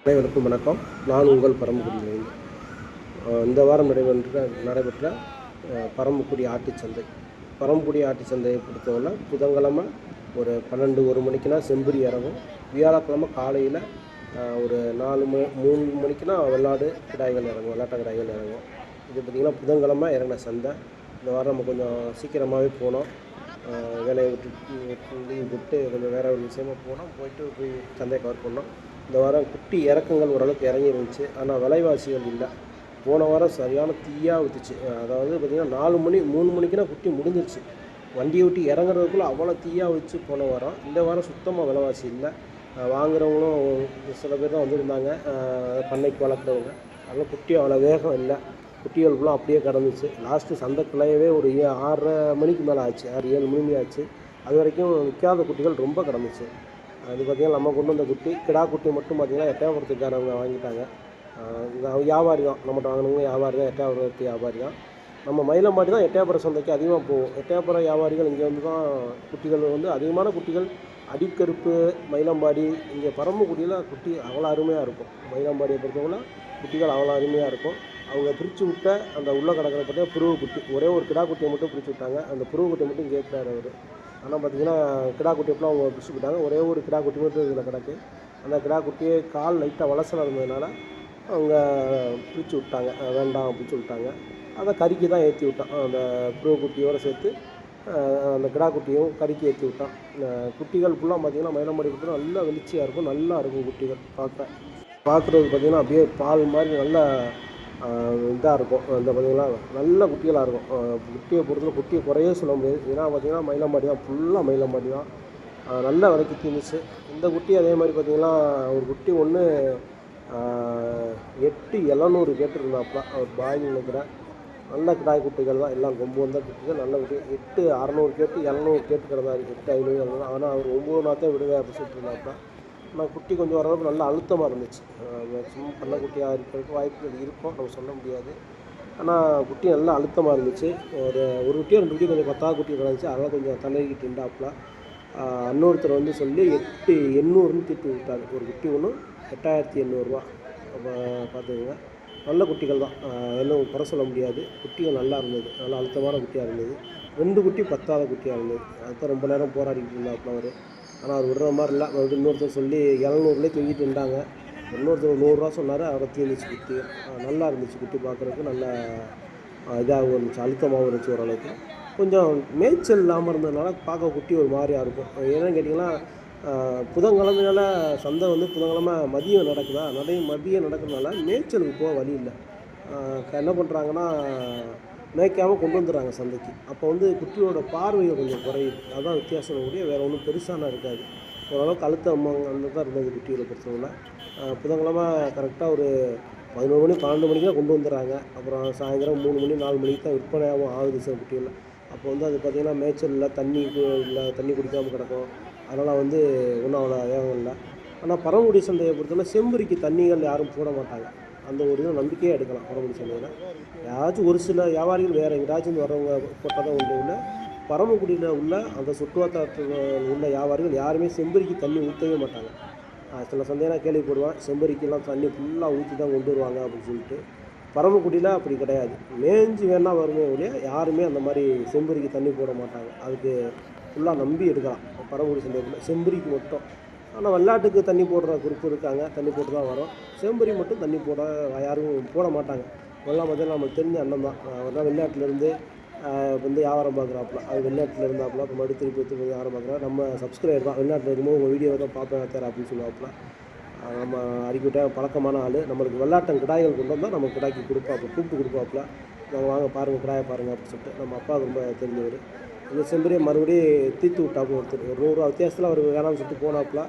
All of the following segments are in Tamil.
அனைவருக்கும் வணக்கம். நான் உங்கள் பரமக்குடியிலிருந்து. இந்த வாரம் நடைபெற்ற பரமக்குடி ஆட்டுச்சந்தை. பரமக்குடி ஆட்டுச்சந்தையை பொறுத்தவரை புதன்கிழமை ஒரு 12-1 மணிக்குனா செம்பரி இறங்கும். வியாழக்கிழமை காலையில் ஒரு 3 மணிக்குனா வெள்ளாட்டு கிடாய்கள் இறங்கும். இது பார்த்திங்கன்னா புதன்கிழமை இறங்கின சந்தை. இந்த வாரம் நம்ம கொஞ்சம் சீக்கிரமாகவே போனோம். வேலையை விட்டு லீவ் விட்டு கொஞ்சம் வேறு ஒரு விஷயமாக போய் சந்தையை கவர் பண்ணோம். இந்த வாரம் குட்டி இறக்கங்கள் ஓரளவுக்கு இறங்கி இருந்துச்சு. ஆனால் விலைவாசிகள் இல்லை. போன வாரம் சரியான தீயாக ஊற்றுச்சு. அதாவது பார்த்திங்கன்னா 3 மணிக்குனா குட்டி முடிஞ்சிருச்சு. வண்டியை விட்டு இறங்குறதுக்குள்ளே அவ்வளோ தீயாக வச்சு போன வாரம். இந்த வாரம் சுத்தமாக விலைவாசி இல்லை. வாங்குறவங்களும் சில பேர் தான் வந்துருந்தாங்க, பண்ணைக்கு வளர்க்குறவங்க. அதனால் குட்டி அவ்வளோ வேகம் இல்லை. குட்டிகள் ஃபுல்லாக அப்படியே கிடந்துச்சு. லாஸ்ட்டு சந்தை கிளையவே ஒரு 6:30 மணிக்கு மேலே ஆச்சு, 6-7 மணி ஆச்சு. அது வரைக்கும் விற்காத குட்டிகள் ரொம்ப கிடந்துச்சு. அது பார்த்திங்கன்னா நம்ம கொண்டு வந்த குட்டி கிடா குட்டி மட்டும் பார்த்திங்கன்னா எட்டயபுரத்துக்காரவங்க வாங்கிட்டாங்க. வியாபாரி தான் நம்மகிட்ட வாங்கினவங்க, வியாபாரி தான், எட்டயபுரத்து வியாபாரி தான். நம்ம மயிலம்பாடி தான் எட்டயபுரம் சந்தைக்கு அதிகமாக போகும். எட்டயபுரம் வியாபாரிகள் இங்கே வந்து தான் குட்டிகள் வந்து அதிகமான குட்டிகள். அடிக்கருப்பு, மயிலம்பாடி, இங்கே பரமக்குடியில் குட்டி அவ்வளோ அருமையாக இருக்கும். மயிலம்பாடியை பொறுத்தவரை குட்டிகள் அவ்வளோ அருமையாக இருக்கும். அவங்க பிரித்து விட்ட அந்த உள்ளே கிடக்கிற பார்த்தீங்கன்னா புருவ குட்டி, ஒரே ஒரு கிடா குட்டியை மட்டும் பிரித்து விட்டாங்க. அந்த புருவ குட்டியை மட்டும் கேட்குறாரு அவர். ஆனால் பார்த்திங்கன்னா கிடா குட்டியெல்லாம் அவங்க பிரித்து விட்டாங்க. ஒரே ஒரு கிடா குட்டி மட்டும் இதில் கிடக்கு. அந்த கிடா குட்டியே கால் லைட்டாக வளசலாக இருந்ததுனால அவங்க பிரித்து விட்டாங்க, வேண்டாம் அப்படின்னு சொல்லிட்டாங்க. அதை கறிக்கு தான் ஏற்றி விட்டான். அந்த புருவ குட்டியோடு சேர்த்து அந்த கிடா குட்டியும் கறிக்கு ஏற்றி விட்டான். குட்டிகள் ஃபுல்லாக பார்த்திங்கன்னா மயிலம்பாடி குட்டி நல்லா வெளிச்சியாக இருக்கும், நல்லா இருக்கும் குட்டிகள் பார்க்குறதுக்கு பார்த்திங்கன்னா அப்படியே பால் மாதிரி நல்லா இதாக இருக்கும். அந்த பார்த்திங்கன்னா நல்ல குட்டிகளாக இருக்கும். குட்டியை பொறுத்தவரை குட்டியை குறையே சொல்ல முடியாது. ஏன்னா பார்த்திங்கன்னா மயிலம்பாடி தான், ஃபுல்லாக மயிலம்பாடி தான். நல்ல விலைக்கு தீர்ந்துச்சு. இந்த குட்டி அதே மாதிரி பார்த்திங்கன்னா ஒரு குட்டி ஒன்று 8,700 கேட்டுருந்தாப்புல. அவர் பாய் நினைக்கிறேன். நல்ல கிடாய் குட்டிகள் தான், எல்லாம் கொம்பு வந்த குட்டிகள், நல்ல குட்டி. 8,600 கேட்டு 700 கேட்டு கிடந்தாரு. 8,500. ஆனால் அவர் 9 நாத்தே விடுவேன் அப்படின்னு சொல்லிட்டு இருந்தாப்புல. ஆனால் குட்டி கொஞ்சம் ஓரளவுக்கு நல்ல அழுத்தமாக இருந்துச்சு. மேக்ஸிமம் பண்ண குட்டியாக இருக்கிறதுக்கு வாய்ப்புகள் இருக்கும், நம்ம சொல்ல முடியாது. ஆனால் குட்டி நல்லா அழுத்தமாக இருந்துச்சு. ஒரு குட்டியோ 2 குட்டி கொஞ்சம் 10 குட்டி கிடந்துச்சு. அதெல்லாம் கொஞ்சம் தலைகிட்டு இருந்தாப்புல. இன்னொருத்தர் வந்து சொல்லி 8,800ன்னு தீர்த்து விட்டார். ஒரு குட்டி ஒன்று 8,800 ரூபா. அப்போ பார்த்துக்கோங்க, நல்ல குட்டிகள் தான், இன்னும் குறை சொல்ல முடியாது. குட்டிகள் நல்லா இருந்தது, நல்லா அழுத்தமான குட்டியாக இருந்தது. 2 குட்டி பத்தாத குட்டியாக இருந்தது. அதுதான் ரொம்ப நேரம் போராடிக்கிட்டு இருந்தாப்புல அவர். ஆனால் அவர் விடுற மாதிரி இல்லை. மறுபடியும் இன்னொருத்தர் சொல்லி 700லேயே தூங்கிட்டு இருந்தாங்க. இன்னொருத்தர் 100 ரூபா சொன்னார். அவரை தீர்ந்துச்சு குட்டி. நல்லா இருந்துச்சு குட்டி, பார்க்குறதுக்கு நல்லா இதாகவும் இருந்துச்சு, அழுத்தமாகவும் இருந்துச்சு. ஓரளவுக்கு கொஞ்சம் மேய்ச்சல் இல்லாமல் இருந்ததுனால பார்க்க குட்டி ஒரு மாதிரியாக இருக்கும். என்னென்னு கேட்டிங்கன்னா, புதன்கிழமைனால சந்தை வந்து புதன்கிழமை மதியம் நடக்குதா, மதியம் நடக்கிறதுனால மேய்ச்சலுக்கு போக வழி இல்லை. என்ன பண்ணுறாங்கன்னா, மேய்க்காமல் கொண்டு வந்துடுறாங்க சந்தைக்கு. அப்போ வந்து குட்டியோட பார்வையை கொஞ்சம் குறையுது. அதுதான் வித்தியாசம் கூடிய, வேறு ஒன்றும் பெருசான இருக்காது. ஓரளவுக்கு அழுத்தம் அந்த தான் இருந்தது குட்டிகளை பொறுத்தவரை. புதன்கிழமை கரெக்டாக ஒரு 11 மணி 12 மணிக்கு தான் கொண்டு வந்துடுறாங்க. அப்புறம் சாயந்தரம் 3 மணி 4 மணிக்கு தான் விற்பனையாகவும் ஆகுது சில குட்டிகள். அப்போ வந்து அது பார்த்திங்கன்னா மேய்ச்சல் தண்ணி குடிக்காமல் கிடக்கும். அதனால் வந்து ஒன்றும் அவ்வளோ வேகம் இல்லை. ஆனால் பரமக்குடி சந்தையை பொறுத்தவரை செம்பரிக்கு தண்ணிகள் யாரும் போட மாட்டாங்க. அந்த ஒரு இது நம்பிக்கையே எடுக்கலாம் பரமக்குடி சந்தையில். யாராச்சும் ஒரு சில வியாபாரிகள் வேறு எங்கேயாச்சும் வரவங்க போட்டால் தான் உண்டு. உள்ள பரமக்குடியில் உள்ள அந்த சுற்றுவட்டாரத்தில் உள்ள வியாபாரிகள் யாருமே செம்பரிக்கு தண்ணி ஊற்றவே மாட்டாங்க. சில சந்தையெல்லாம் கேள்விப்படுவேன், செம்பரிக்கெல்லாம் தண்ணி ஃபுல்லாக ஊற்றி தான் கொண்டு வருவாங்க அப்படின்னு சொல்லிட்டு. பரமக்குடியில் அப்படி கிடையாது. மேய்ஞ்சி வேணால் வருமே ஒழிய யாருமே அந்த மாதிரி செம்பரிக்கு தண்ணி போட மாட்டாங்க. அதுக்கு ஃபுல்லாக நம்பி எடுக்கலாம் பரமக்குடி சந்தைக்குள்ளே செம்பரிக்கு மட்டும். ஆனால் வெள்ளாட்டுக்கு தண்ணி போடுற குரூப் இருக்காங்க, தண்ணி போட்டு தான் வரும். செம்பரி மட்டும் தண்ணி யாரும் போட மாட்டாங்க. எல்லாம் பார்த்தீங்கன்னா நம்மளுக்கு தெரிஞ்ச அண்ணன் தான். அவர் தான் வெளிநாட்டிலேருந்து வந்து வியாபாரம் பார்க்குறாப்புல. அது வெளிநாட்டில் இருந்தாப்புல. அப்போ மறுபடியும் திருப்பி வியாபாரம் பார்க்குறா. நம்ம சப்ஸ்கிரைபர் தான். வெளிநாட்டில் இருக்கும்போது உங்கள் வீடியோவை தான் பார்ப்பேன் தேர் அப்படின்னு சொல்லுவாப்புல. நம்ம அடிக்கிட்ட பழக்கமான ஆள். நம்மளுக்கு வெள்ளாட்டம் கிடாய்கள் கொண்டு வந்தால் நம்ம கிடாய்க்கு கொடுப்பாப்புல, கூப்பிட்டு கொடுப்பாப்புல. நாங்கள் வாங்க பாருங்கள் கிடாயை பாருங்கள் அப்படின்னு சொல்லிட்டு. நம்ம அப்பா ரொம்ப தெரிஞ்சவர். இந்த செம்பரியை மறுபடியும் தீர்த்து விட்டாப்புல ஒருத்தர். ஒரு 100 ரூபா வித்தியாசத்தில் அவர் வேணாம்னு சொல்லிட்டு போனாப்புல.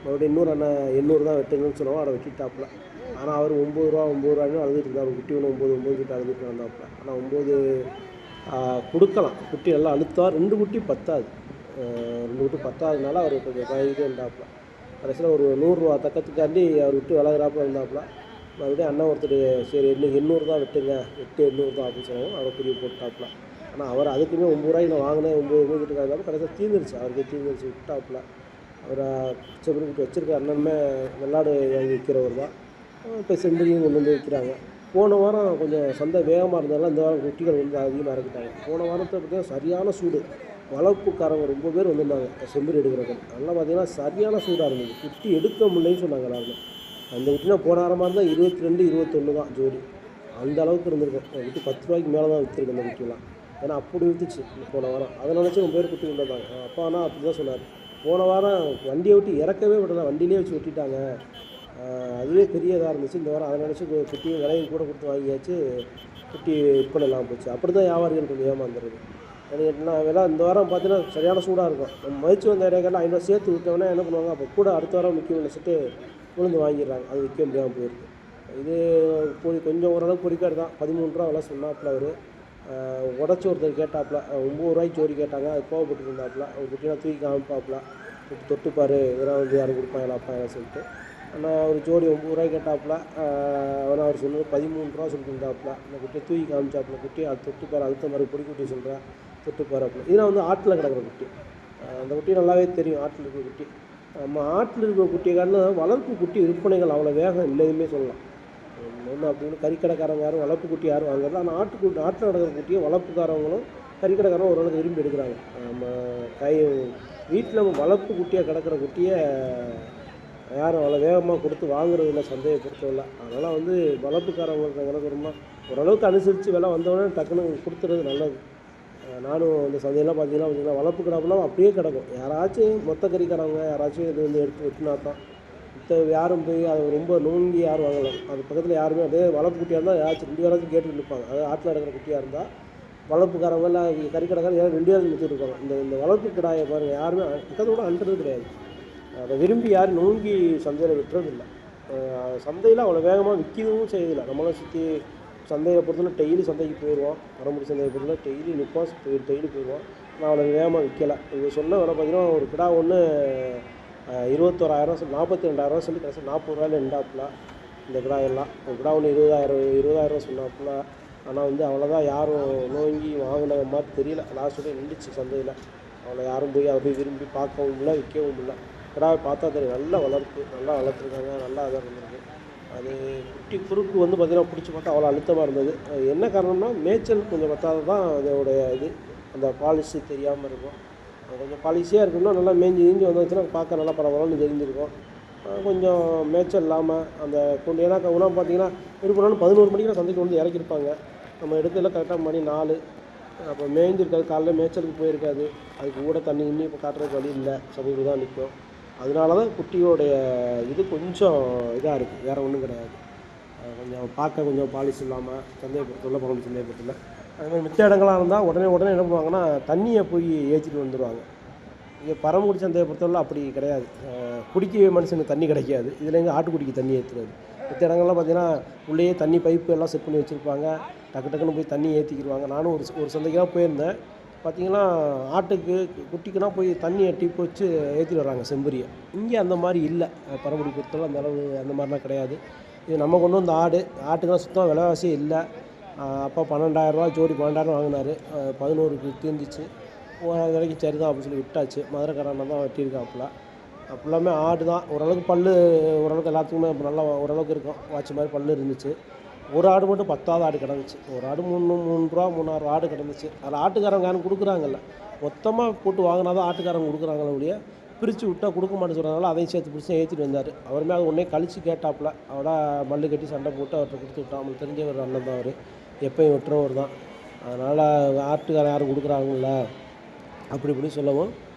மறுபடியும் இன்னொரு அண்ணன் 800 தான் வெட்டுங்கன்னு சொன்னோம், அதை வெட்டிட்டாப்புல. ஆனால் அவர் 9 ரூபான்னு அழுதுட்டு இருந்தார். குட்டி ஒன்று 9 கிட்ட அழுதுட்டு வந்தாப்புல. ஆனால் 9 கொடுக்கலாம். குட்டி நல்லா அழுத்தா. 2 குட்டி பத்தாது. 2 குட்டி பத்தாததுனால அவர் கொஞ்சம் பயந்துட்டே இருந்தாப்புல. கடைசியில் ஒரு 100 ரூபா தக்கத்துக்காண்டி அவர் விட்டு விலகிறாப்புல இருந்தாப்புல. மறுபடியும் அண்ணன் ஒருத்தர் சரி இன்னும் 800 தான் வெட்டுங்க, 800 தான் அப்படின்னு சொன்னாங்க. அவரை பிரிவு போட்டாப்புல. ஆனால் அவர் அதுக்குமே 9 ரூபாய்க்கு நான் வாங்கினேன், 9 கிட்ட இருந்தாலும் கடைசியாக தீர்ந்துருச்சு. அவருக்கே தீர்ந்துருச்சு, விட்டாப்புல. அவரை செம்பரி குட்டி வச்சுருக்க அண்ணனுமே வெள்ளாடு வாங்கி விற்கிறவர் தான். இப்போ செம்பரியும் கொண்டு வந்து விற்கிறாங்க. போன வாரம் கொஞ்சம் சந்தை வேகமாக இருந்ததால இந்த வாரம் குட்டிகள் வந்து அதிகமாக இறக்கிட்டாங்க. போன வாரத்தை பார்த்தீங்கன்னா சரியான சூடு, வளர்ப்புக்காரங்க ரொம்ப பேர் வந்திருந்தாங்க செம்பரி எடுக்கிறவங்க. அதெல்லாம் பார்த்தீங்கன்னா சரியான சூடாக இருந்தது. குட்டி எடுக்க முடியலன்னு சொன்னாங்க எல்லாருமே. அந்த குட்டினா போன வாரமாக இருந்தால் 22, 21 தான் ஜோடி. அந்த அளவுக்கு இருந்திருக்கும். குட்டி 10 ரூபாய்க்கு மேலே தான் விற்றுருக்கு அந்த குட்டிலாம். ஏன்னா அப்படி விற்றுச்சு போன வாரம். அதை நினச்சி ரொம்ப பேர் குட்டி கொண்டு வந்தாங்க. அப்பா ஆனால் அப்படி தான் சொன்னார். போன வாரம் வண்டியை விட்டு இறக்கவே விடலை, வண்டியிலே வச்சு வெட்டிட்டாங்க. அதுவே பெரிய இதாக இருந்துச்சு. இந்த வாரம் அதை நினச்சி குட்டியும் விலையும் கூட கொடுத்து வாங்கியாச்சு. குட்டி விற்பனை இல்லாமல் போச்சு. அப்படி தான் வியாபாரிகள் கொஞ்சம் ஏமாந்துருது. என்ன விலை இந்த வாரம் பார்த்தீங்கன்னா சரியான சூடாக இருக்கும். நம்ம மதிச்சு வந்த இடையெல்லாம் 500 சேர்த்து விற்றோன்னா என்ன பண்ணுவாங்க, அப்போ கூட அடுத்த வாரம் விற்க நினச்சிட்டு விழுந்து வாங்கிடுறாங்க. அது விற்க முடியாமல் போயிருக்கு. இது கொஞ்சம் ஓரளவுக்கு பொறிக்காடு தான். 13 ரூபா விலை சொன்னாப்புல அவர். உடச்சி ஒருத்தர் கேட்டாப்புல 9 ரூபாய்க்கு ஜோடி கேட்டாங்க. அது கோவப்பட்டு இருந்தாப்புல. அவர் குட்டினா தூக்கி காமிப்பாப்புல, தொட்டுப்பார், இதெல்லாம் வந்து யாரும் கொடுப்பாங்களா அப்பா எல்லாம் சொல்லிட்டு. ஆனால் ஒரு ஜோடி 9 ரூபாய்க்கு கேட்டாப்புல. ஆனால் அவர் சொன்னது 13 ரூபா சொல்லிட்டு இருந்தாப்புல. அந்த குட்டியை தூக்கி காமிச்சாப்புல. குட்டியை அது தொட்டுப்பார், அடுத்த மாதிரி பொடி குட்டி சொல்கிறேன் தொட்டுப்பார் அப்படின்னா. இதெல்லாம் வந்து ஆட்டில் கிடக்கிற குட்டி. அந்த குட்டி நல்லாவே தெரியும் ஆட்டில் இருக்கிற குட்டி. நம்ம ஆட்டில் இருக்கிற குட்டியை காரணம் வளர்ப்பு குட்டி விற்பனைகள் அவ்வளோ வேகம் இல்லையுமே சொல்லலாம். ஒன்று அப்படின்னு கறிக்கடைக்காரங்க யாரும் வளர்ப்பு குட்டி யாரும் வாங்குறது. ஆனால் ஆட்டில் நடக்கிற குட்டியை வளர்ப்புக்காரவங்களும் கறிக்கடைக்காரங்களும் ஓரளவுக்கு விரும்பி எடுக்கிறாங்க. நம்ம வீட்டில் நம்ம வளர்ப்பு குட்டியாக கிடக்கிற குட்டியை யாரும் அவ்வளோ வேகமாக கொடுத்து வாங்குறது இல்லை சந்தையை பொறுத்தவரை. அதனால் வந்து வளர்ப்புக்காரவங்களுக்கு கிடக்கிறோமா ஓரளவுக்கு அனுசரித்து விலை வந்தோடனே டக்குன்னு கொடுத்துறது நல்லது. நானும் இந்த சந்தையெல்லாம் பார்த்தீங்கன்னா வளர்ப்பு கிடப்புலாம் அப்படியே கிடக்கும். யாராச்சும் மொத்த கறிக்காரவங்க யாராச்சும் இது வந்து எடுத்து வெட்டினா தான். மற்ற யாரும் போய் அதை ரொம்ப நோங்கி யாரும் வாங்கலாம். அது பக்கத்தில் யாருமே அதே வளர்ப்பு குட்டியாக இருந்தால் யாராச்சும் 2 பேராச்சும் கேட்டுட்டு நிற்பாங்க. அதாவது ஆட்டில் நடக்கிற குட்டியாக இருந்தால் வளர்ப்புக்காரவங்க இல்லை கறிக்கடைக்காரங்க யாரும் 2 பேராச்சும் நிறுத்திட்டு இருப்பாங்க. இந்த வளர்ப்பு கிடாயை பாருங்கள், யாருமே பக்கத்தோட அண்டுறது கிடையாது. அதை விரும்பி யாரும் நோங்கி சந்தையில் விட்டுறதில்லை. சந்தையில் அவ்வளோ வேகமாக விற்கவும் செய்யதில்லை. நம்மளாம் சுற்றி சந்தையை பொறுத்தவரை டெய்லி சந்தைக்கு போயிடுவோம். பரம்புடி சந்தையை பொறுத்தவரை டெய்லி நிற்போம், டெய்லி போயிடுவோம். நான் அவ்வளோ வேகமாக விற்கலை. இது சொன்ன விலை பார்த்தீங்கன்னா ஒரு கிடா ஒன்று 21,000 சொல்லி 42,000 சொல்லி கடைசி 40 ரூபாயில் நின்றாப்புல. இந்த கிடாயெல்லாம் ஒரு கிடா ஒன்று 20,000 சொன்னாப்புல. ஆனால் வந்து அவ்வளோதான் யாரும் நோங்கி வாங்கின மாதிரி தெரியல. லாஸ்ட்டோட நின்றுச்சு சந்தையில். அவ்வளோ யாரும் போய் அதை போய் விரும்பி பார்க்கவும் இல்லை, விற்கவும் இல்லை. கிடாவை பார்த்தா தெரியும், நல்லா வளர்த்துருக்காங்க, நல்லா இதாக இருந்திருக்கு. அது குட்டி குறுக்கு வந்து பார்த்திங்கன்னா பிடிச்சி பார்த்தா அவ்வளோ அழுத்தமாக இருந்தது. என்ன காரணம்னா மேய்ச்சல் கொஞ்சம் பத்தாது தான் அதோடைய இது. அந்த பாலிசி தெரியாமல் இருக்கும். கொஞ்சம் பாலிசியாக இருக்குன்னா நல்லா மேய்ஞ்சி வந்துச்சுன்னா பார்க்க நல்லா பரவாயில்லன்னு தெரிஞ்சிருக்கும். கொஞ்சம் மேய்ச்சல் இல்லாமல் அந்த கொண்டு ஏன்னா உணவு பார்த்திங்கன்னா இருக்கணும்னு 11 மணிக்கு சந்தைக்கு வந்து இறக்கியிருப்பாங்க. நம்ம இடத்துல கரெக்டாக மணி 4. அப்போ மேய்ஞ்சிருக்காது, காலைல மேய்ச்சலுக்கு போயிருக்காது. அதுக்கு கூட தண்ணி இன்னும் இப்போ காட்டுறதுக்கு வழி இல்லை, சமீபம் தான் நிற்கும். அதனால தான் குட்டியோடைய இது கொஞ்சம் இதாக இருக்குது, வேறு ஒன்றும் கிடையாது. கொஞ்சம் பார்க்க கொஞ்சம் பாலிசி இல்லாமல் சந்தையை பொறுத்தவரை பரம்பு சந்தையை பொறுத்தவரை. அதுமாதிரி மிச்ச இடங்களாக இருந்தால் உடனே என்ன பண்ணுவாங்கன்னா தண்ணியை போய் ஏற்றிட்டு வந்துடுவாங்க. இங்கே பரம்புடி சந்தையை பொறுத்தவரை அப்படி கிடையாது. குடிக்க மனுஷனுக்கு தண்ணி கிடைக்காது. இதில் எங்கே ஆட்டுக்குடிக்கு தண்ணி ஏற்றுறது. மித்த இடங்கள்லாம் பார்த்தீங்கன்னா உள்ளேயே தண்ணி பைப்பு எல்லாம் செட் பண்ணி வச்சுருப்பாங்க. டக்குன்னு போய் தண்ணி ஏற்றிக்கிடுவாங்க. நானும் ஒரு சந்தைக்கெல்லாம் போயிருந்தேன். பார்த்திங்கன்னா ஆட்டுக்கு குட்டிக்குன்னா போய் தண்ணியை டிப் வச்சு ஏற்றிட்டு வர்றாங்க செம்பரியை. இங்கே அந்த மாதிரி இல்லை. பரம்புடி பொறுத்தவரை அந்த அளவு அந்த மாதிரிலாம் கிடையாது. இது நம்ம கொண்டு வந்த ஆட்டுக்கெல்லாம் சுத்தமாக விலைவாசியே இல்லை. அப்போ 12,000 ஜோடி 12,000 வாங்கினார். 11க்கு தீர்ந்துச்சு. அது வரைக்கும் சரி தான் அப்படின்னு சொல்லி விட்டாச்சு. மதுரைக்காரனை தான் வெட்டியிருக்காப்புல. ஃபுல்லாமே ஆடு தான். ஓரளவுக்கு ஓரளவுக்கு எல்லாத்துக்குமே நல்லா ஓரளவுக்கு இருக்கும். வாட்சி மாதிரி பல் இருந்துச்சு. ஒரு ஆடு மட்டும் 10வது ஆடு கிடந்துச்சு. ஒரு ஆடு 3 ரூபா 3,000 ஆடு கிடந்துச்சு. அதில் ஆட்டுக்காரங்க யாரும் கொடுக்குறாங்கல்ல, மொத்தமாக போட்டு வாங்கினா தான் ஆட்டுக்காரங்க கொடுக்குறாங்களே ஒழிய பிரித்து விட்டால் கொடுக்க மாட்டேன்னு சொல்கிறதுனால அதையும் சேர்த்து பிடிச்சி ஏற்றிட்டு வந்தார். அவருமே அது ஒன்றே கழித்து கேட்டாப்புல. அவட மல்லு கட்டி சண்டை போட்டு அவர்கிட்ட கொடுத்து விட்டான். அவங்களுக்கு தெரிஞ்ச ஒரு அண்ணன் தான் அவர், எப்பயும் வெட்டுறவர் தான். அதனால் ஆட்டுக்காரன் யாரும் கொடுக்குறாங்கல்ல அப்படி இப்படின்னு சொல்லவும்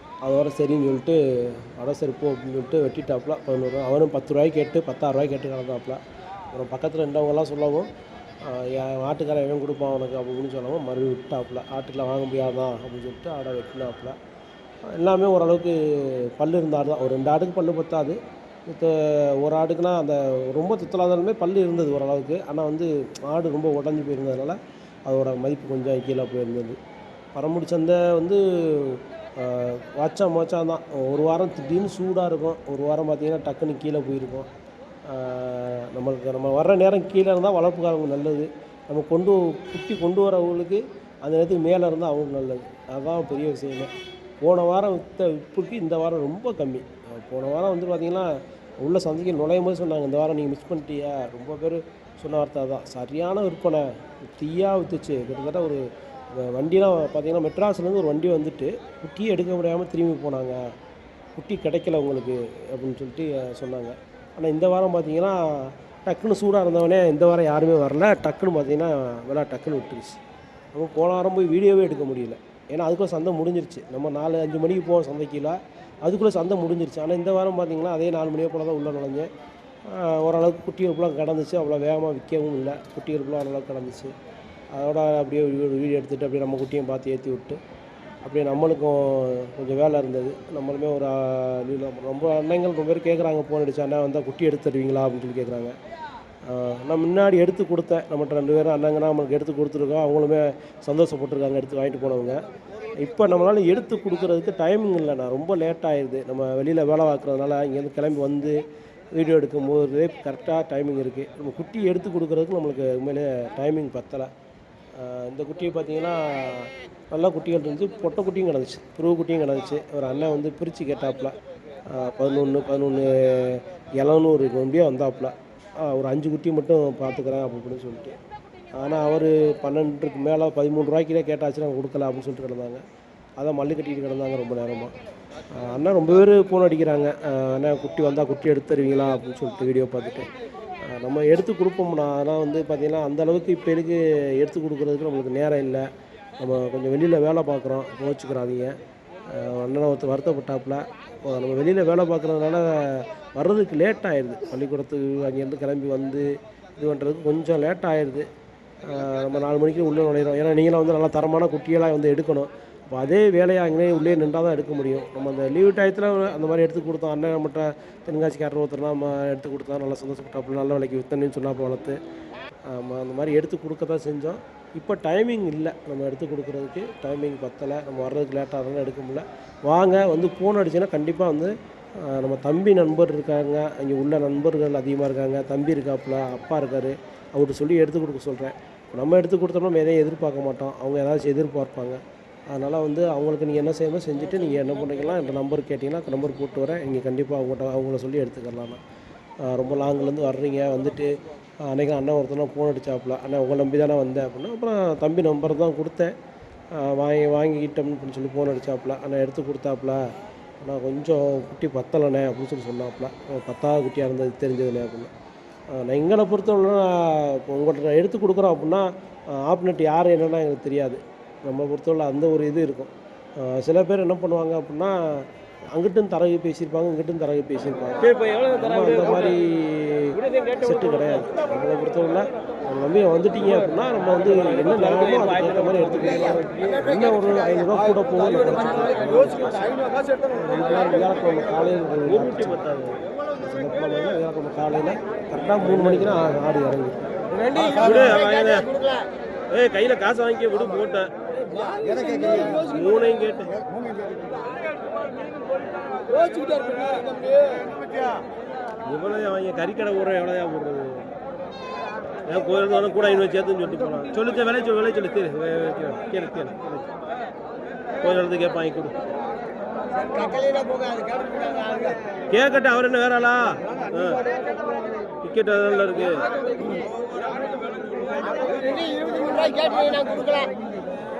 அதோட சரின்னு சொல்லிட்டு சரி போ அப்படின்னு சொல்லிட்டு வெட்டிட்டாப்புல. 11 ரூபா. அவனும் 10 ரூபாய்க்கு கேட்டு 16 கேட்டு கலந்தாப்புல. அப்புறம் பக்கத்தில் இருந்தவங்கெல்லாம் சொல்லவும் என் ஆட்டுக்காரன் எவன் கொடுப்பான் அவனுக்கு அப்படின்னு சொல்லவும் மறுபடியும் விட்டாப்புல. ஆட்டுக்கெலாம் வாங்க முடியாதான் அப்படின்னு சொல்லிட்டு ஆடை வெட்டினாப்புல. எல்லாமே ஓரளவுக்கு பல் இருந்த ஆடு தான். ஒரு 2 ஆடுக்கு பல் பத்தாது. ஒரு ஆடுக்குன்னா அந்த ரொம்ப துத்தலாதாலுமே பல் இருந்தது ஓரளவுக்கு. ஆனால் வந்து ஆடு ரொம்ப உடஞ்சி போயிருந்ததுனால அதோட மதிப்பு கொஞ்சம் கீழே போயிருந்தது. பரம்புடி சந்தை வந்து வாச்சா தான். ஒரு வாரம் திடீர்னு சூடாக இருக்கும். ஒரு வாரம் பார்த்திங்கன்னா டக்குன்னு கீழே போயிருக்கும். நம்ம வர்ற நேரம் கீழே இருந்தால் வளர்ப்புக்காரங்க நல்லது. நம்ம குட்டி கொண்டு வரவங்களுக்கு அந்த நேரத்துக்கு மேலே இருந்தால் அவங்களுக்கு நல்லது. அதுதான் பெரிய விஷயமே. போன வாரம் விற்புக்கு இந்த வாரம் ரொம்ப கம்மி. போன வாரம் வந்து பார்த்தீங்கன்னா உள்ள சந்தைக்கு நுழையும் போது சொன்னாங்க, இந்த வாரம் நீங்கள் மிஸ் பண்ணிட்டியா. ரொம்ப பேர் சொன்ன வார்த்தை தான். சரியான விற்பனை, தீயாக விற்றுச்சு. கிட்டத்தட்ட ஒரு வண்டிலாம் பார்த்தீங்கன்னா மெட்ராஸ்லேருந்து ஒரு வண்டி வந்துட்டு குட்டியே எடுக்க முடியாமல் திரும்பி போனாங்க. குட்டி கிடைக்கல உங்களுக்கு அப்படின்னு சொல்லிட்டு சொன்னாங்க. ஆனால் இந்த வாரம் பார்த்தீங்கன்னா டக்குன்னு சூடாக இருந்தவனே இந்த வாரம் யாருமே வரல. டக்குன்னு பார்த்தீங்கன்னா விலை டக்குன்னு விட்டுருச்சு. நம்ம போன வாரம் போய் வீடியோவே எடுக்க முடியல. ஏன்னா அதுக்குள்ளே சந்தை முடிஞ்சிருச்சு. நம்ம 4-5 மணிக்கு போவோம் சந்தைக்குள்ள, அதுக்குள்ளே சந்தை முடிஞ்சிருச்சு. ஆனால் இந்த வாரம் பார்த்திங்கன்னா அதே 4 மணியை போல் தான் உள்ளே நுழைஞ்சேன். ஓரளவுக்கு குட்டிகளுக்குலாம் கிடந்துச்சு. அவ்வளோ வேகமாக விற்கவும் இல்லை. குட்டிகளுக்குலாம் ஓரளவுக்கு கிடந்துச்சு. அதோட அப்படியே வீடியோ எடுத்துகிட்டு அப்படியே நம்ம குட்டியும் பார்த்து ஏற்றி விட்டு அப்படியே நம்மளுக்கும் கொஞ்சம் வேலை இருந்தது. நம்மளுமே ஒரு ரொம்ப அன்னைங்கள் ரொம்ப பேர் கேட்குறாங்க, ஃபோன் அடிச்சு அண்ணா வந்தால் குட்டி எடுத்து தருவீங்களா அப்படின்னு சொல்லி கேட்குறாங்க. நான் முன்னாடி எடுத்து கொடுத்தேன். நம்மகிட்ட 2 பேரும் அண்ணங்கன்னா நம்மளுக்கு எடுத்து கொடுத்துருக்கோம். அவங்களுமே சந்தோஷப்பட்டுருக்காங்க எடுத்து வாங்கிட்டு போனவங்க. இப்போ நம்மளால் எடுத்து கொடுக்குறதுக்கு டைமிங் இல்லைண்ணா. ரொம்ப லேட் ஆகிடுது. நம்ம வெளியில் வேலை பார்க்குறதுனால இங்கேருந்து கிளம்பி வந்து வீடியோ எடுக்கும்போது கரெக்டாக டைமிங் இருக்குது. நம்ம குட்டி எடுத்து கொடுக்குறதுக்கு நம்மளுக்கு உண்மையிலே டைமிங் பத்தலை. இந்த குட்டியை பார்த்தீங்கன்னா நல்லா குட்டிகள் இருந்துச்சு. பொட்டை குட்டியும் கிடந்துச்சு, புருவ குட்டியும் கிடந்துச்சு. ஒரு அண்ணன் வந்து பிரித்து கேட்டாப்புல 11 700 கொண்டியாக வந்தாப்புல. ஒரு 5 குட்டி மட்டும் பார்த்துக்கிறேன் அப்படின்னு சொல்லிட்டு. ஆனால் அவர் 12க்கு மேலே 13 ரூபாய்க்கிலே கேட்டாச்சு, நாங்கள் கொடுக்கல அப்படின்னு சொல்லிட்டு கிடந்தாங்க. அதான் மல்லு கட்டிட்டு கிடந்தாங்க ரொம்ப நேரமாக. அண்ணா ரொம்ப பேர் ஃபோன் அடிக்கிறாங்க, அண்ணா குட்டி வந்தால் குட்டி எடுத்து தருவீங்களா அப்படின்னு சொல்லிட்டு வீடியோ பார்த்துட்டு. நம்ம எடுத்து கொடுப்போம்னா, ஆனால் வந்து பார்த்திங்கன்னா அந்தளவுக்கு இப்போ எதுக்கு எடுத்து கொடுக்குறதுக்கு நம்மளுக்கு நேரம் இல்லை. நம்ம கொஞ்சம் வெளியில் வேலை பார்க்குறோம், யோசிச்சுக்கிறாதீங்க. அண்ணனை ஒருத்தர் வருத்தப்பட்டாப்புல. நம்ம வெளியில் வேலை பார்க்குறதுனால வர்றதுக்கு லேட் ஆகிடுது. பள்ளிக்கூடத்துக்கு அங்கேருந்து கிளம்பி வந்து இது பண்ணுறதுக்கு கொஞ்சம் லேட் ஆகிடுது. நம்ம 4 மணிக்கு உள்ளே நுழையிறோம். ஏன்னா நீங்களாம் வந்து நல்லா தரமான குட்டியெல்லாம் வந்து எடுக்கணும். அப்போ அதே வேலையாக அங்கேயே உள்ளே நின்றால் தான் எடுக்க முடியும். நம்ம அந்த லீவு டயத்தில் அந்த மாதிரி எடுத்து கொடுத்தோம். அண்ணன் நம்மகிட்ட தென்காசிக்காரர் ஒருத்தர்லாம் நம்ம எடுத்து கொடுத்தா நல்லா சந்தோஷப்பட்டாப்புல, நல்ல விலைக்கு வித்தன்னு சொன்னாப்போ வளர்த்து அந்த மாதிரி எடுத்து கொடுக்க தான் செஞ்சோம். இப்போ டைமிங் இல்லை, நம்ம எடுத்து கொடுக்குறதுக்கு டைமிங் பத்தலை. நம்ம வர்றதுக்கு லேட்டாக இருந்தாலும் எடுக்க முடியல. வாங்க வந்து ஃபோன் அடிச்சுன்னா கண்டிப்பாக வந்து நம்ம தம்பி நண்பர் இருக்காங்க, இங்கே உள்ள நண்பர்கள் அதிகமாக இருக்காங்க. தம்பி இருக்காப்புல, அப்பா இருக்கார், அவர்கிட்ட சொல்லி எடுத்து கொடுக்க சொல்கிறேன். நம்ம எடுத்து கொடுத்தோம்னா நம்ம எதையும் எதிர்பார்க்க மாட்டோம், அவங்க ஏதாச்சும் எதிர்பார்ப்பாங்க. அதனால் வந்து அவங்களுக்கு நீங்கள் என்ன செய்யணும் செஞ்சுட்டு நீங்கள் என்ன பண்ணுறீங்களா என்ற நம்பர் கேட்டிங்கன்னா நம்பர் போட்டு வரேன். நீங்கள் கண்டிப்பாக அவங்கள சொல்லி எடுத்துக்கலாம்ண்ணா. ரொம்ப லாங்கிலேருந்து வர்றீங்க, வந்துட்டு அன்றைக்கி அண்ணன் ஒருத்தனா ஃபோன் அடித்தாப்புல, அண்ணன் உங்களை நம்பி தானே வந்தேன் அப்படின்னா, அப்புறம் தம்பி நம்பர் தான் கொடுத்தேன். வாங்கிக்கிட்டோம்னு அப்படின்னு சொல்லி ஃபோன் அடித்தாப்புல, அண்ணன் எடுத்து கொடுத்தாப்புல, ஆனால் கொஞ்சம் குட்டி பத்தலைண்ணே அப்படின்னு சொல்லி சொன்னாப்புல. 10வது குட்டியாக இருந்தது தெரிஞ்சதுண்ணே அப்படின்னா. நான் எங்களை பொறுத்தவரைனா இப்போ உங்கள்கிட்ட எடுத்து கொடுக்குறோம் அப்படின்னா ஆப்னெட் யார் என்னென்னா எங்களுக்கு தெரியாது. நம்மளை பொறுத்தவரை அந்த ஒரு இது இருக்கும். சில பேர் என்ன பண்ணுவாங்க அப்படின்னா அங்கிட்டும் தரகு பேசியிருப்பாங்க, இங்கிட்டும் தரகு பேசியிருப்பாங்க. அந்த மாதிரி செட்டு கிடையாது. நம்மளை பொறுத்தவரை நம்ம நம்பி வந்துட்டீங்க அப்படின்னா நம்ம வந்து என்ன நிலமோ அதுக்கேற்ற மாதிரி எடுத்துக்கலாம். என்ன ஒரு 500 ரூபா கூட போகும். வியாழக்கிழமை காலையில் வியாழக்கிழமை காலையில் கரெக்டாக 3 மணிக்கு தான் ஆடு இறங்கி கையில் காசு வாங்கி விடு போட்டேன். 3ஐயும் கேட்டேன். எவ்வளோதான் வாங்கி கறிக்கடை போடுறேன், எவ்வளோதான் போடுறது. ஏன் கோயில் வந்தாலும் கூட 500 சேர்த்துன்னு சொல்லிட்டு போகலாம். சொல்லிச்சு விலை சொல்லு கேளு கோயில் கேட்ப வாங்கி கொடு. கேட்கட்டும், அவர் என்ன வேற ஆளா? டிக்கெட் அதெல்லாம் இருக்கு.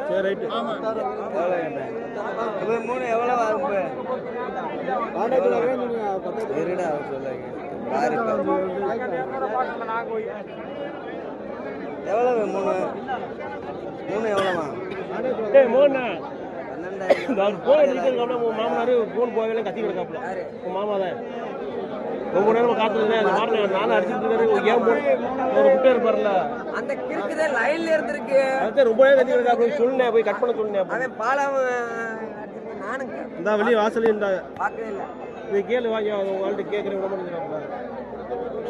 சரி ரைட்டு. எவ்வளவு 3 எவ்வளோமா? மாமனாரு போன் போகவே கத்தி கிடக்காப்புல. மாமா தான் ரொம்ப நேரம் காத்துருந்தேன். அது மாறின நானும் அடிச்சுட்டு இருக்காரு. ஏன் ஒரு குட்டை இருப்பார்ல அந்த கிறுக்குதே லைன்ல இருந்திருக்கு. அதுதான் ரொம்ப நேரம் கத்தி கிடக்காப்புல. சொல்லுனேன், போய் கட் பண்ண சொல்லுனேன். அவன் பாலம் நானும் இந்த வெளியே வாசல் இருந்தாங்க. பார்க்கவே இல்லை. நீ கேளு வாங்கி உங்கள்கிட்ட கேட்குறேன். விட மாட்டேங்கிறாப்புல.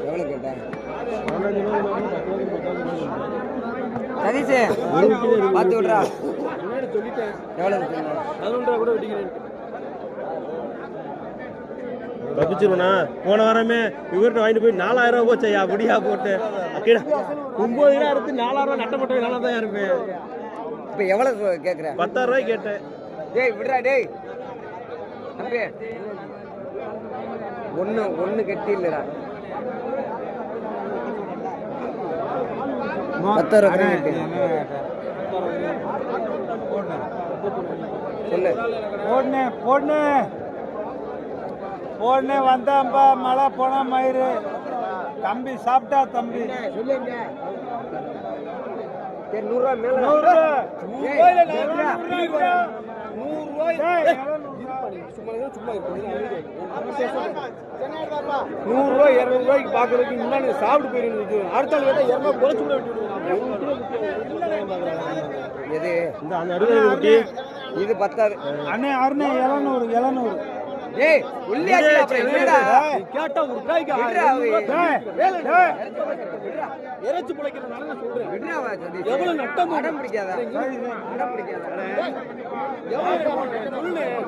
எவ்வளோ கேட்டேன்? 15 சதீஷ் பார்த்து விட்றா. சொல்லிட்டேன். எவ்வளோ 11 கூட வெட்டிக்கிறேன். தப்பிச்சிருவண்ணா. போன வாரமே இவர்கிட்ட வாங்கிட்டு போய் 4000 ரூபா போச்சையா அப்படியா போட்டு 9,000 எடுத்து 4000 ரூபா நட்டப்பட்ட நல்லா தான் இருப்பேன். இப்போ எவ்வளோ கேட்குறேன்? 10,000 ரூபாய்க்கு கேட்டேன். டேய் விடுறா டேய் தம்பி. ஒன்று கட்டி இல்லைடா 10 ரூபா கட்டி சொல்லு போடனே வந்தாம்பா மழை போனா மயிறு தம்பி சாப்பிட்டா தம்பி சொல்லுங்க சரி 100 ரூபா மேல 100 பாக்குறதுக்கு முன்னாடி சாப்பிட்டு போயிருக்கு அடுத்த ஆள் கேட்டா 200 குறைச்சு கூட எது இந்த அந்த அறுபது இது பத்தாது அண்ணே அருணே 700 ஏய் உள்ளியாச்சு அப்புறம் என்னடா கேட்டா ஒரு காய்க்கு இறைச்சி பிழைக்கிற நல்ல சொல்றேன் விடுறாவா சதீஷ் எவ்வளவு நட்டம் அடம் பிடிக்காதா அடம் பிடிக்காதா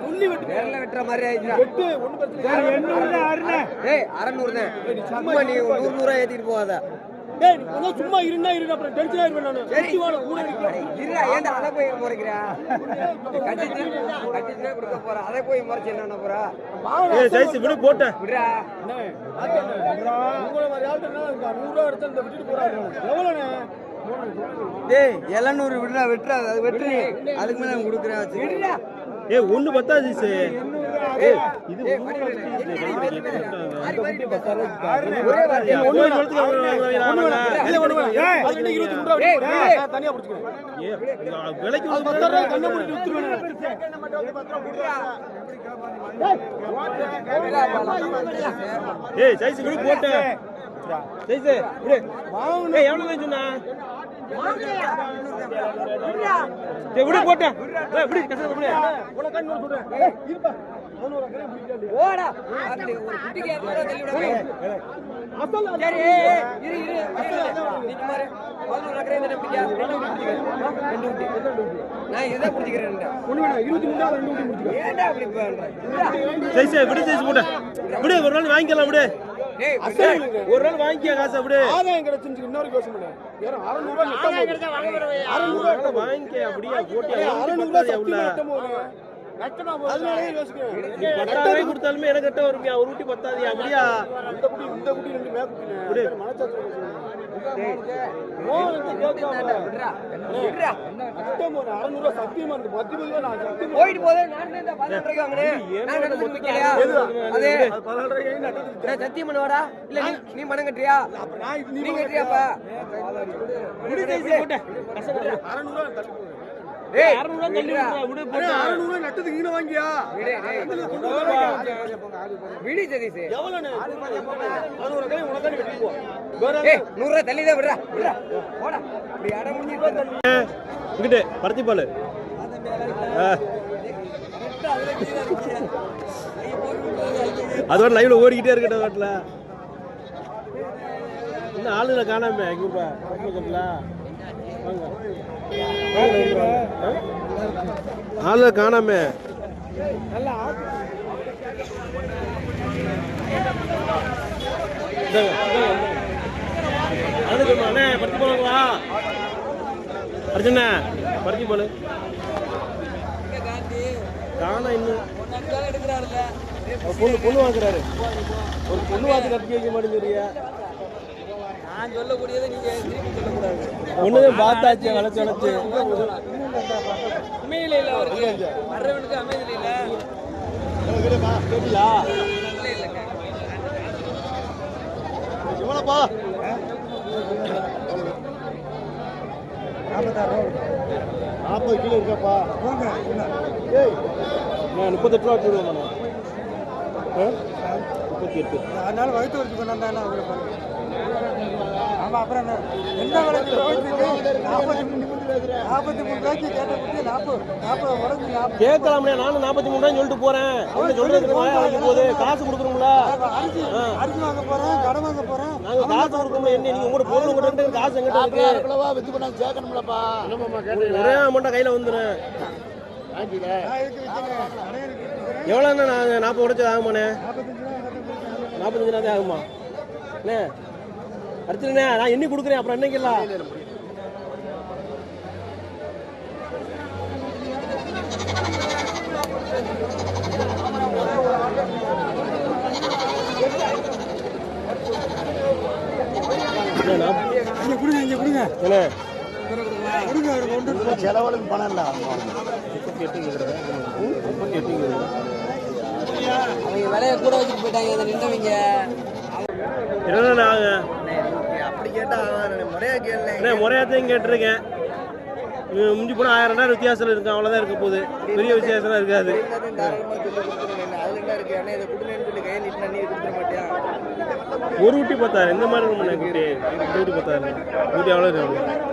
சொல்லி விட்டு விரல வெட்டுற மாதிரி ஆயிடுச்சா வெட்டு ஒண்ணு பிரச்சனை 800 அருணே ஏய் 600 தான் சும்மா நீ 100 ரூபா ஏத்திட்டு போகாத டேய் நீ சும்மா இருந்தா அப்புறம் டென்ஷன் ஆயிருவேன் நானு சரி வாட கூட இருடா ஏன்டா அதை போய் முறைக்கிறா கட்டிட்டு கொடுக்க போறா அதை போய் முறைச்சு என்ன பண்ண போறா ஏய் சைஸ் விடு போட்ட விடுறா உங்கள மாதிரி ஆளு என்ன 100 ரூபாய் எடுத்து இந்த விட்டுட்டு போறாரு எவ்வளவுனே டேய் 700 விடுறா வெட்டுறா அது வெட்டு அதுக்கு மேல நான் கொடுக்குறேன் விடுறா ஏய் ஒண்ணு பத்தாது சே ஏய் இது ஒரே வார்த்தை ஒண்ணு ஏய் அது 23 ரூபாய் தனியா புடிச்சுக்கோ ஏய் விலைக்கு 10 ரூபாய் கண்ண புடிச்சு வித்துருவேன் ஏய் சைஸ் விடு போட்ட சைஸ் விடு ஏய் எவ்வளவு சொன்னா டேய் விடு போட்ட ஏய் விடு கசல விடு உனக்கு கண்ணு சொல்றேன் ஏய் இருப்பா ஓடா ஒரு குட்டிக்கு ஏத்தற தள்ளி விடுங்க அசல் சரி இரு நீ பாரு 11 ரூபாய் இந்த பிடியா ரெண்டு குட்டி நான் இத பிடிக்கிறேன் ஒண்ணு வேணா 23 ரூபாய் ரெண்டு குட்டி முடிச்சுக்க ஏன்டா அப்படி பண்ற சைஸ் விடு சைஸ் போட விடு ஒரு நாள் வாங்கிக்கலாம் விடு டேய் அசல் ஒரு நாள் வாங்கிக்க காசை விடு ஆதாயம் கிடைச்சிருக்கு இன்னொரு யோசனை பண்ணு வேற 600 ரூபாய் நட்டம் கிடைச்சா வாங்க வருவே 600 ரூபாய் வாங்கிக்க அப்படியே போட்டி 600 ரூபாய் உள்ள நட்டமா போகுது அதனால யோசிக்கிறேன் நட்டாவே கொடுத்தாலுமே எனக்கு கட்ட வருமியா ஒரு ஊட்டி பத்தாது அப்படியா இந்த குட்டி ரெண்டு மேக்குட்டி மனசாட்சி போயிட்டு போதே நான் 10 ரூபாய்க்கு வாங்கினேன் சத்தியம் பண்ணுவாடா இல்ல நீ மனம் கட்டுறியா நீ கட்டுறியாப்பா ஏய் 600 தள்ளி விடு போடு 600 நட்டதுக்கு ஈன வாங்கியா விடு சதீஷ் எவ்வளவு 600 கை உனக்கு வெட்டி போ ஏய் 100 ரூபாய் தள்ளி தான் விடுடா போடா இப்படி அட முடிஞ்சு இங்கிட்டு பருத்தி பால் அதோட லைவ்ல ஓடிக்கிட்டே இருக்கட்டும் வீட்டுல இன்னும் ஆளுல காணாம எங்க ஆளு காணாம பருத்தி போலா அர்ஜுனா பருத்தி போல காணா இன்னும் பொண்ணு வாங்குறாரு ஒரு பொண்ணு வாங்க கட்டி வைக்க மாட்டேங்கிறியா நான் சொல்லக்கூடியதை நீங்க திருப்பி சொல்லக்கூடாது ஒண்ணுதான் பார்த்தாச்சு வளைச்சு அமைதியில இல்ல அவருக்கு வர்றவனுக்கு அமைதியில இல்ல கேட்டீங்களா எவ்வளோப்பா 40 கிலோ இருக்காப்பா ஏய் நான் 38 ரூபா போடுவேன் நான் 38 அதனால வயிற்று வச்சு கொண்டாந்தானே அவரை பாருங்க ஆமா அப்புறம் என்ன விலைக்கு 43 ரூபாய்க்கு கேட்ட குட்டி 40 உடம்பு 40 கேட்கலாம்ல நானும் 43 ரூபாய் சொல்லிட்டு போறேன் அவங்க சொல்றதுக்கு வாங்க போது காசு கொடுக்குறோம்ல அரிசி வாங்க போறேன் கடை வாங்க போறேன் நாங்க காசு கொடுக்கணும் என்ன நீங்க உங்களோட பொருள் உங்கள்கிட்ட காசு எங்கிட்ட இருக்கு அவ்வளவா வித்து பண்ண சேர்க்கணும்லப்பா ஒரே அமௌண்ட்டா கையில வந்துடும் எவ்வளோண்ணா நாங்கள் 40 உடச்சு ஆகுமாண்ணே 45 ஆகுமா அண்ணே அடுத்துண்ணே நான் எண்ணி கொடுக்குறேன் அப்புறம் என்னைக்கெல்லாம் இங்கே கொடுங்க இங்கே கொடுங்க என்ன கொடுங்க அவருக்கு ஒன்று செலவளுக்கு பணம் இல்லை 38 அவங்க விலையை கூட வச்சுட்டு போயிட்டாங்க இதை நின்றவங்க. என்னண்ணா அப்படி கேட்டால் முறையாக கேட்கல என்ன முறையாத்தையும் கேட்டிருக்கேன். முடிஞ்சு போனால் 1000 வித்தியாசத்தில் இருக்கு, அவ்வளோதான் இருக்க போகுது. பெரிய வித்தியாசம்லாம் இருக்காது. அதில் என்ன இருக்கு ஆனால் இதை கொடுங்கன்னு சொல்லி கையை நீட்டு நீ கொடுத்துட மாட்டியா? ஒரு ஊட்டி 10,000 இந்த மாதிரி இருக்கும் குட்டி. ஒரு ஊட்டி 10,000 ஊட்டி எவ்வளோ இருக்கு?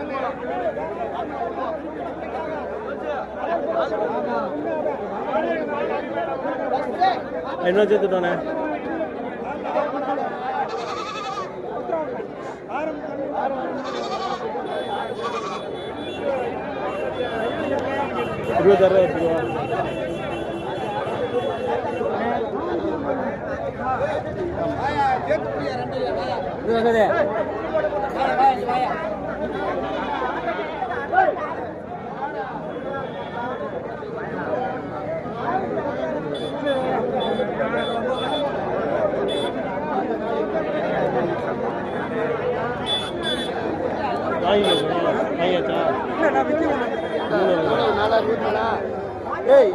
என்ன சேர்த்துட்டோண்ணே?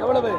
எவ்வளவு